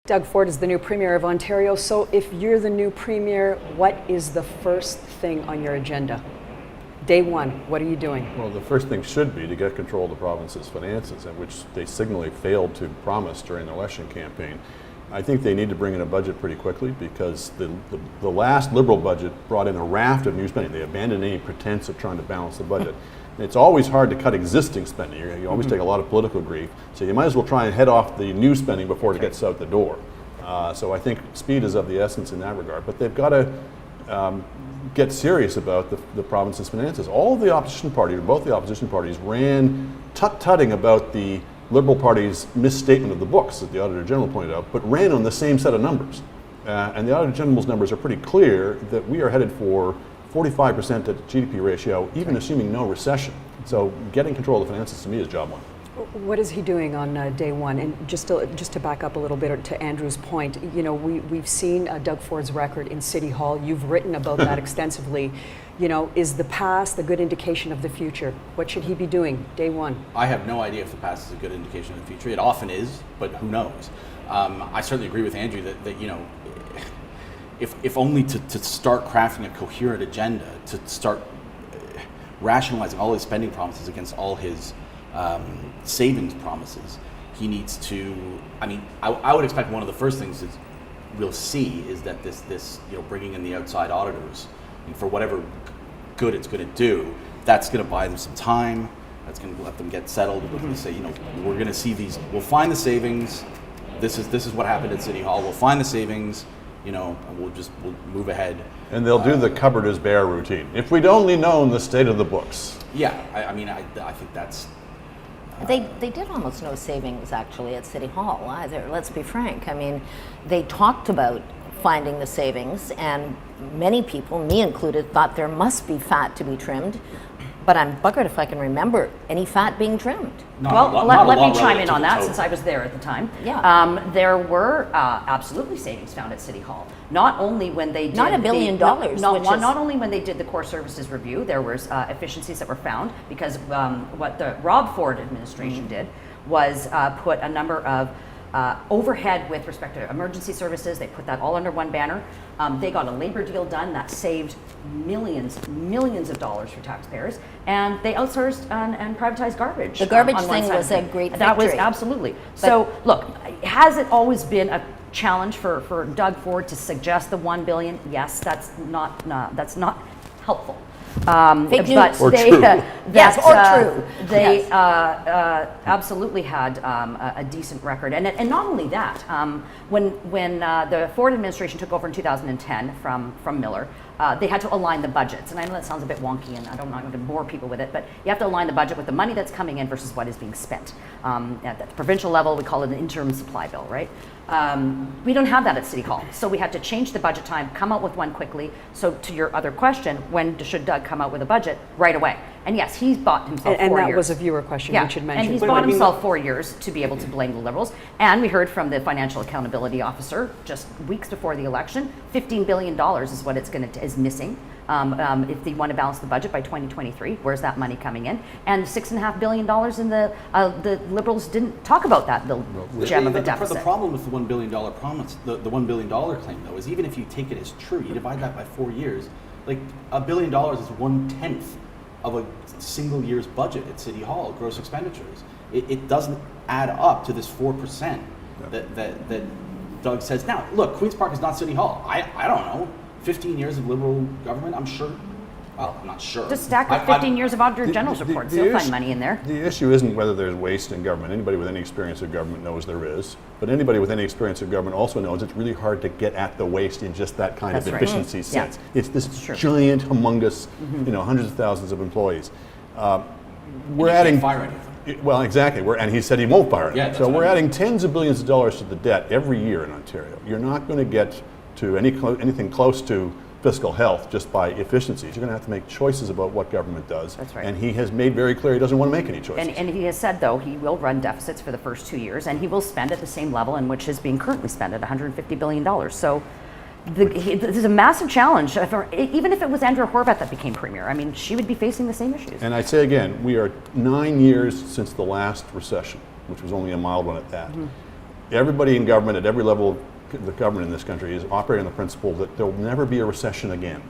Doug Ford is the new Premier of Ontario. So if you're the new Premier, what is the first thing on your agenda? Day one, what are you doing? Well, the first thing should be to get control of the province's finances, and which they signally failed to promise during the election campaign. I think they need to bring in a budget pretty quickly because the last Liberal budget brought in a raft of new spending. They abandoned any pretense of trying to balance the budget. It's always hard to cut existing spending. You always take a lot of political grief, so you might as well try and head off the new spending before it gets out the door. So I think speed is of the essence in that regard, but they've got to get serious about the province's finances. All of the opposition parties, or both the opposition parties, ran tut-tutting about the Liberal Party's misstatement of the books, as the Auditor General pointed out, but ran on the same set of numbers. And the Auditor General's numbers are pretty clear that we are headed for 45% at GDP ratio, even assuming no recession. So getting control of the finances to me is job one. What is he doing on day one? And just to back up a little bit to Andrew's point, you know, we've seen Doug Ford's record in City Hall. You've written about that extensively. You know, is the past a good indication of the future? What should he be doing day one? I have no idea if the past is a good indication of the future. It often is, but who knows? I certainly agree with Andrew that you know, if only to start crafting a coherent agenda, to start rationalizing all his spending promises against all his savings promises, he needs to. I mean, I would expect one of the first things we'll see is that this you know, bringing in the outside auditors, and for whatever good it's going to do, that's going to buy them some time. That's going to let them get settled. We're going to say, you know, we're going to see these. We'll find the savings. This is what happened at City Hall. We'll find the savings. You know, and we'll move ahead. And they'll do the cupboard is bare routine. If we'd only known the state of the books. Yeah, I mean, I think that's. They did almost no savings actually at City Hall either. Let's be frank. I mean, they talked about finding the savings, and many people, me included, thought there must be fat to be trimmed. But I'm buggered if I can remember any fat being trimmed. Well, let me chime in on that since I was there at the time. Yeah. There were absolutely savings found at City Hall. Not only when they did not $1 billion. Not only when they did the core services review, there was efficiencies that were found because what the Rob Ford administration did was put a number of overhead with respect to emergency services. They put that all under one banner. They got a labor deal done that saved millions of dollars for taxpayers, and they outsourced and privatized garbage. The garbage thing was a great victory. That was absolutely. So look, has it always been a challenge for Doug Ford to suggest the $1 billion? Yes, that's not helpful. Fake news. Or true. Yes, or true. They absolutely had a decent record, and not only that. When the Ford administration took over in 2010 from Miller, they had to align the budgets. And I know that sounds a bit wonky, and I'm not going to bore people with it, but you have to align the budget with the money that's coming in versus what is being spent. At the provincial level, we call it an interim supply bill, right? We don't have that at City Hall, so we had to change the budget time, come out with one quickly. So to your other question, when should Doug come out with a budget? Right away. And yes, he's bought himself 4 years. And that was a viewer question we should mention. And he's bought himself 4 years to be able to blame the Liberals. And we heard from the Financial Accountability Officer just weeks before the election, $15 billion is what is missing. If they want to balance the budget by 2023, where's that money coming in? And $6.5 billion in the Liberals didn't talk about that, the gem of a deficit. The problem with the $1 billion promise, the $1 billion claim though, is even if you take it as true, you divide that by 4 years, like $1 billion is 1/10 of a single year's budget at City Hall, gross expenditures. It doesn't add up to this 4% that Doug says. Now, look, Queen's Park is not City Hall. I don't know. 15 years of Liberal government, I'm sure. Well, I'm not sure. Just stack up 15 years of Auditor General's reports. They'll find money in there. The issue isn't whether there's waste in government. Anybody with any experience of government knows there is. But anybody with any experience of government also knows it's really hard to get at the waste in just that kind of efficiency sense. Yeah. It's this giant, humongous, you know, hundreds of thousands of employees. We're adding. Fire anything. Well, exactly. And he said he won't fire it. Yeah, so we're adding tens of billions of dollars to the debt every year in Ontario. You're not going to get to anything close to fiscal health just by efficiencies. You're going to have to make choices about what government does. That's right. And he has made very clear he doesn't want to make any choices. And he has said, though, he will run deficits for the first 2 years, and he will spend at the same level in which is being currently spent at $150 billion. So this is a massive challenge. Even if it was Andrea Horwath that became Premier, I mean, she would be facing the same issues. And I say again, we are 9 years since the last recession, which was only a mild one at that. everybody in government at every level of the government in this country is operating on the principle that there will never be a recession again.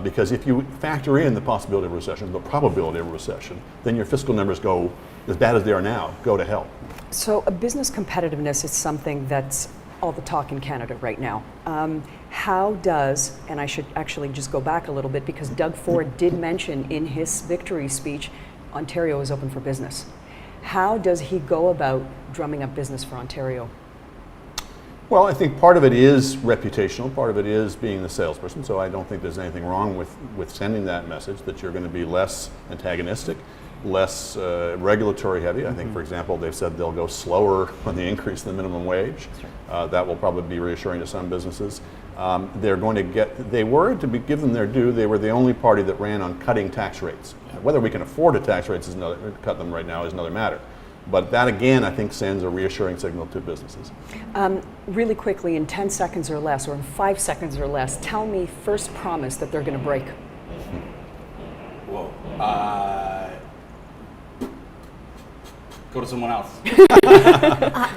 Because if you factor in the possibility of a recession, the probability of a recession, then your fiscal numbers go, as bad as they are now, go to hell. So business competitiveness is something that's all the talk in Canada right now. How does, and I should actually just go back a little bit because Doug Ford did mention in his victory speech, Ontario is open for business. How does he go about drumming up business for Ontario? Well, I think part of it is reputational, part of it is being the salesperson, so I don't think there's anything wrong with sending that message that you're going to be less antagonistic, less regulatory heavy. I think, for example, they've said they'll go slower on the increase in the minimum wage. That will probably be reassuring to some businesses. They're going to get, they were, to give them their due, they were the only party that ran on cutting tax rates. Whether we can afford to tax rates is another, cut them right now is another matter. But that, again, I think sends a reassuring signal to businesses. Really quickly, in 10 seconds or less, or in 5 seconds or less, tell me first promise that they're going to break. Whoa. Go to someone else.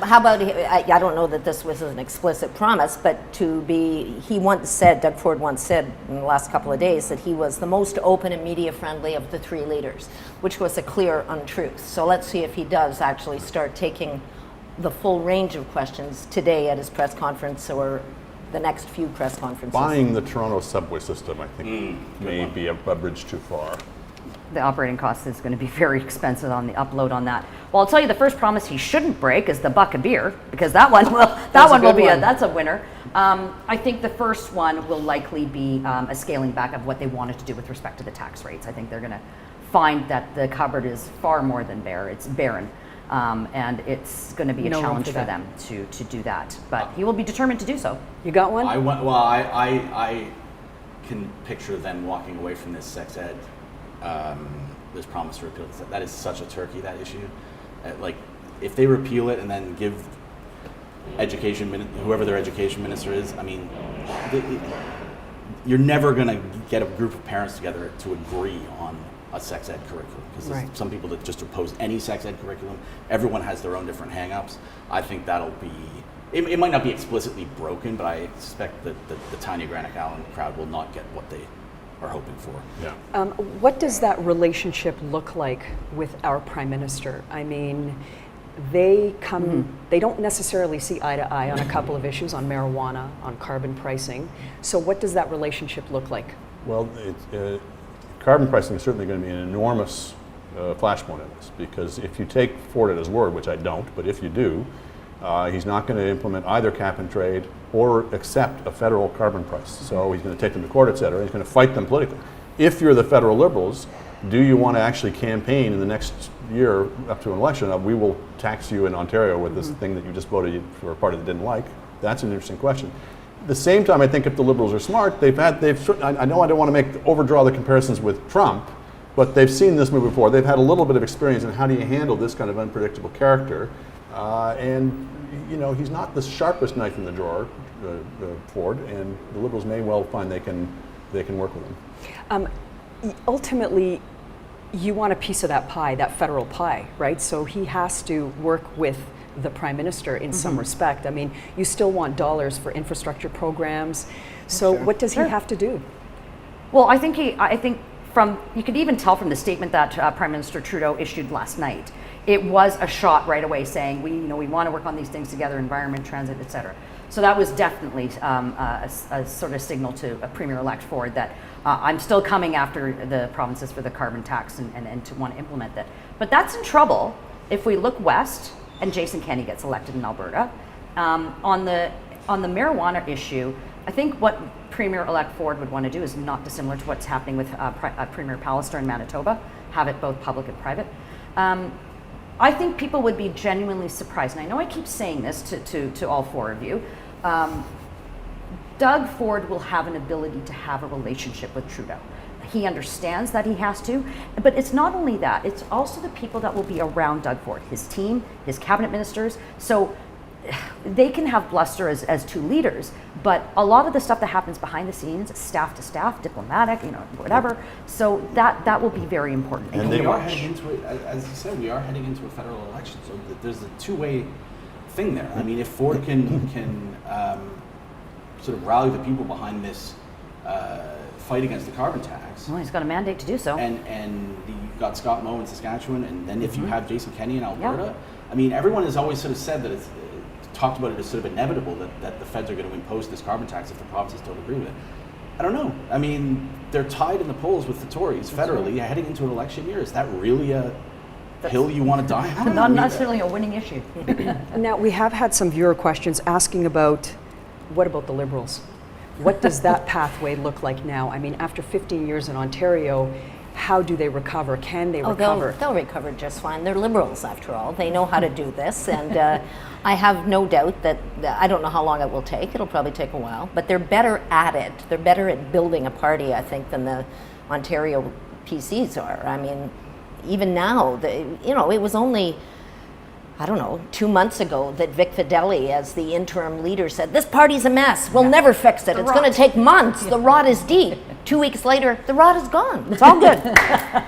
How about, I don't know that this was an explicit promise, but he once said, Doug Ford once said in the last couple of days that he was the most open and media friendly of the three leaders, which was a clear untruth. So let's see if he does actually start taking the full range of questions today at his press conference or the next few press conferences. Buying the Toronto subway system, I think, may be a bridge too far. The operating cost is going to be very expensive on the upload on that. Well, I'll tell you the first promise he shouldn't break is the buck of beer, because that's a winner. I think the first one will likely be a scaling back of what they wanted to do with respect to the tax rates. I think they're going to find that the cupboard is far more than bare; it's barren, and it's going to be a challenge for them to do that. But he will be determined to do so. You got one? I can picture them walking away from this sex ed. This promise to repeal that is such a turkey, that issue. Like, if they repeal it and then give whoever their education minister is, I mean, you're never going to get a group of parents together to agree on a sex ed curriculum, because there's some people that just oppose any sex ed curriculum. Everyone has their own different hang-ups. I think that'll be, it might not be explicitly broken, but I suspect that the Tanya Granick-Allen crowd will not get what they are hoping for. Yeah. What does that relationship look like with our Prime Minister? I mean, they don't necessarily see eye to eye on a couple of issues, on marijuana, on carbon pricing. So what does that relationship look like? Well, carbon pricing is certainly going to be an enormous flashpoint in this, because if you take Ford at his word, which I don't, but if you do, he's not going to implement either cap and trade or accept a federal carbon price. So he's going to take them to court, et cetera. He's going to fight them politically. If you're the federal Liberals, do you want to actually campaign in the next year up to an election of, we will tax you in Ontario with this thing that you just voted for a party that didn't like? That's an interesting question. At the same time, I think if the Liberals are smart, I know I don't want to overdraw the comparisons with Trump, but they've seen this move before. They've had a little bit of experience in how do you handle this kind of unpredictable character. And you know, he's not the sharpest knife in the drawer, Ford, and the Liberals may well find they can work with him. Ultimately, you want a piece of that pie, that federal pie, right? So he has to work with the Prime Minister in some respect. I mean, you still want dollars for infrastructure programs. So what does he have to do? Well, I think you could even tell from the statement that Prime Minister Trudeau issued last night. It was a shot right away saying we want to work on these things together, environment, transit, et cetera. So that was definitely a sort of signal to Premier-elect Ford that I'm still coming after the provinces for the carbon tax and to want to implement that. But that's in trouble if we look west and Jason Kenney gets elected in Alberta. On the marijuana issue, I think what Premier-elect Ford would want to do is not dissimilar to what's happening with Premier Pallister in Manitoba, have it both public and private. I think people would be genuinely surprised, and I know I keep saying this to all four of you. Doug Ford will have an ability to have a relationship with Trudeau. He understands that he has to, but it's not only that, it's also the people that will be around Doug Ford, his team, his cabinet ministers. So they can have bluster as two leaders, but a lot of the stuff that happens behind the scenes, staff to staff, diplomatic, whatever. So that will be very important. And we are heading into it, as you said, we are heading into a federal election. So there's a two-way thing there. I mean, if Ford can sort of rally the people behind this fight against the carbon tax, Well, he's got a mandate to do so. and you've got Scott Moe in Saskatchewan, and then if you have Jason Kenney in Alberta, Yeah. I mean, everyone has always sort of said that it's talked about it as sort of inevitable that the feds are going to impose this carbon tax if the provinces don't agree with it. I don't know. I mean, they're tied in the polls with the Tories federally heading into an election year. Is that really a hill you want to die on? Not necessarily a winning issue. Now, we have had some viewer questions asking about, what about the Liberals? What does that pathway look like now? I mean, after 15 years in Ontario, how do they recover? Can they recover? They'll recover just fine. They're Liberals, after all. They know how to do this, and I have no doubt that I don't know how long it will take. It'll probably take a while, but they're better at it. They're better at building a party, I think, than the Ontario PCs are. I mean, even now, it was only, I don't know, 2 months ago that Vic Fideli, as the interim leader, said, "This party's a mess. We'll never fix it. It's going to take months. The rot is deep." 2 weeks later, the rot is gone. It's all good.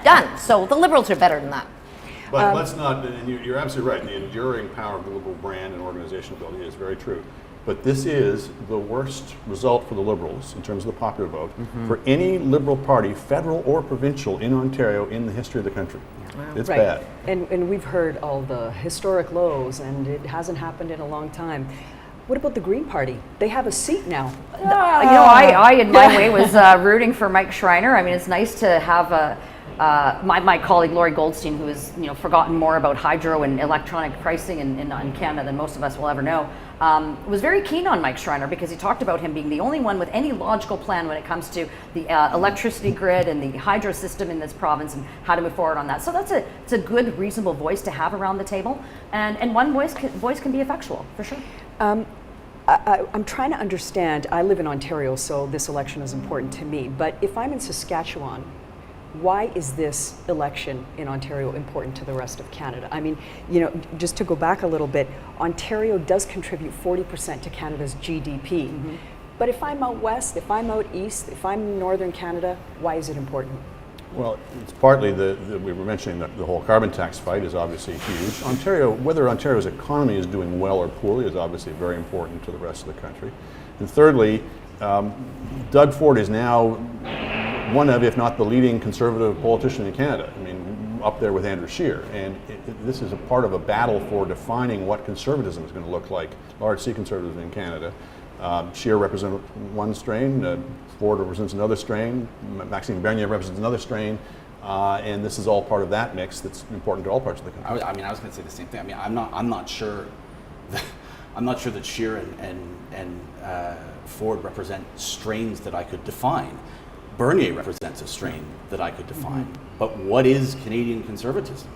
Done. So the Liberals are better than that. But let's not, and you're absolutely right, the enduring power of the Liberal brand and organizational ability is very true. But this is the worst result for the Liberals in terms of the popular vote for any Liberal party, federal or provincial, in Ontario in the history of the country. It's Right. bad. And we've heard all the historic lows, and it hasn't happened in a long time. What about the Green Party? They have a seat now. I in my way was rooting for Mike Schreiner. I mean, it's nice to have my colleague Laurie Goldstein, who has forgotten more about hydro and electronic pricing in Canada than most of us will ever know, was very keen on Mike Schreiner because he talked about him being the only one with any logical plan when it comes to the electricity grid and the hydro system in this province and how to move forward on that. So it's a good, reasonable voice to have around the table, and one voice can be effectual for sure. I'm trying to understand. I live in Ontario, so this election is important to me. But if I'm in Saskatchewan, why is this election in Ontario important to the rest of Canada? I mean, just to go back a little bit, Ontario does contribute 40% to Canada's GDP. But if I'm out west, if I'm out east, if I'm in northern Canada, why is it important? Well, it's partly we were mentioning that the whole carbon tax fight is obviously huge. Whether Ontario's economy is doing well or poorly is obviously very important to the rest of the country. And thirdly, Doug Ford is now one of, if not the leading conservative politician in Canada. I mean, up there with Andrew Scheer. And this is a part of a battle for defining what conservatism is going to look like, large C conservatism in Canada. Scheer represents one strain, Ford represents another strain, Maxime Bernier represents another strain, and this is all part of that mix that's important to all parts of the country. I was going to say the same thing. I mean, I'm not sure. I'm not sure that Scheer and Ford represent strains that I could define. Bernier represents a strain that I could define. But what is Canadian conservatism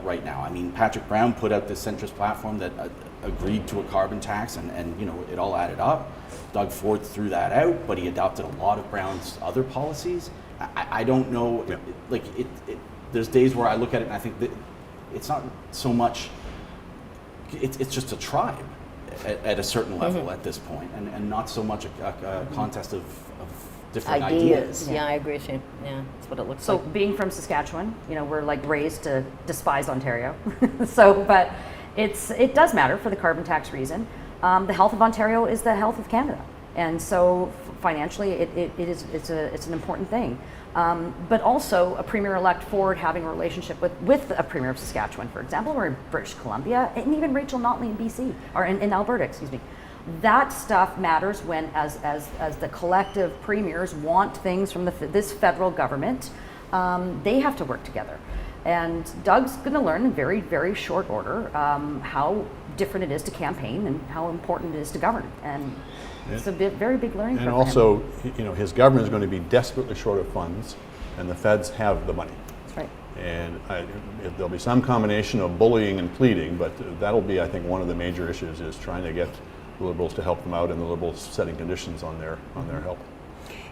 right now? I mean, Patrick Brown put out this centrist platform that agreed to a carbon tax, and it all added up. Doug Ford threw that out, but he adopted a lot of Brown's other policies. I don't know. Yeah. There's days where I look at it and I think that it's not so much. It's just a tribe at a certain level at this point, and not so much a contest of different ideas. Yeah, I agree with you. Yeah, that's what it looks So like. being from Saskatchewan, we're like raised to despise Ontario. But it does matter for the carbon tax reason. The health of Ontario is the health of Canada, and so financially, it's an important thing. But also a Premier-elect Ford having a relationship with a Premier of Saskatchewan, for example, or in British Columbia, and even Rachel Notley in BC or in Alberta, excuse me. That stuff matters when, as the collective premiers want things from this federal government, they have to work together. And Doug's going to learn in very, very short order how different it is to campaign and how important it is to govern. And it's a very big learning curve. And also, his government is going to be desperately short of funds, and the feds have the money. That's right. And there'll be some combination of bullying and pleading, but that'll be, I think, one of the major issues is trying to get the Liberals to help them out, and the Liberals setting conditions on their help.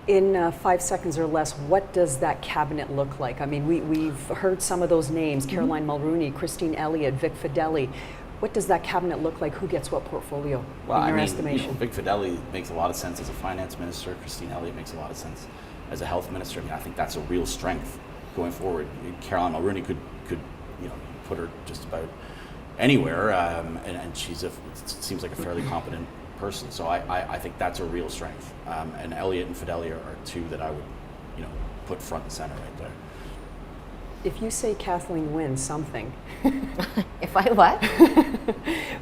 In 5 seconds or less, what does that cabinet look like? I mean, we've heard some of those names, Caroline Mulroney, Christine Elliott, Vic Fideli. What does that cabinet look like? Who gets what portfolio, in your estimation? Vic Fideli makes a lot of sense as a finance minister. Christine Elliott makes a lot of sense as a health minister. I mean, I think that's a real strength going forward. Caroline Mulroney could put her just about anywhere, and she's it seems like a fairly competent person. So I think that's a real strength. And Elliot and Fidelia are two that I would, put front and center right there. If you say Kathleen wins something, If I what?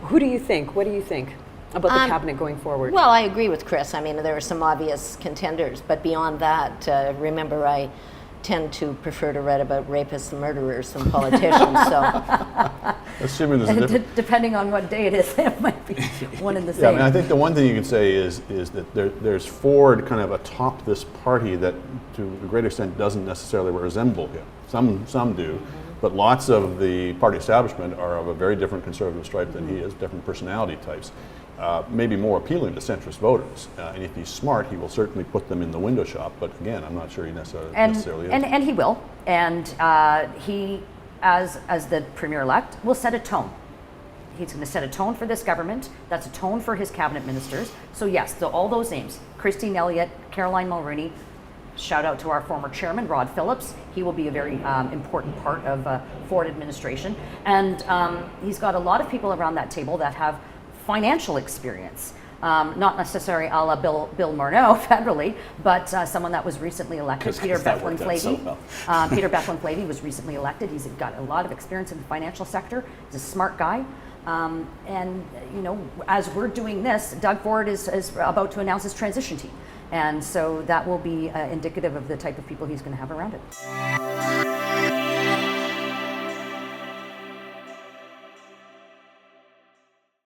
who do you think? What do you think about the cabinet going forward? Well, I agree with Chris. I mean, there are some obvious contenders, but beyond that, remember, I tend to prefer to read about rapists and murderers than politicians. So, Assuming there's a different. Depending on what day it is, it might be one and the Yeah, same. I mean, I think the one thing you can say is that there's Ford kind of atop this party that, to a great extent, doesn't necessarily resemble him. Some do, but lots of the party establishment are of a very different conservative stripe than he is, different personality types. Maybe more appealing to centrist voters. And if he's smart, he will certainly put them in the window shop. But again, I'm not sure he necessarily is. And he will. And he, as the premier-elect, will set a tone. He's going to set a tone for this government. That's a tone for his cabinet ministers. So yes, all those names, Christine Elliott, Caroline Mulroney, shout out to our former chairman, Rod Phillips. He will be a very important part of Ford administration. And he's got a lot of people around that table that have financial experience. Not necessarily a la Bill Morneau federally, but someone that was recently elected, Peter Bethlen-Flavey. Peter Bethlen-Flavey was recently elected. He's got a lot of experience in the financial sector. He's a smart guy. And as we're doing this, Doug Ford is about to announce his transition team. And so that will be indicative of the type of people he's going to have around it.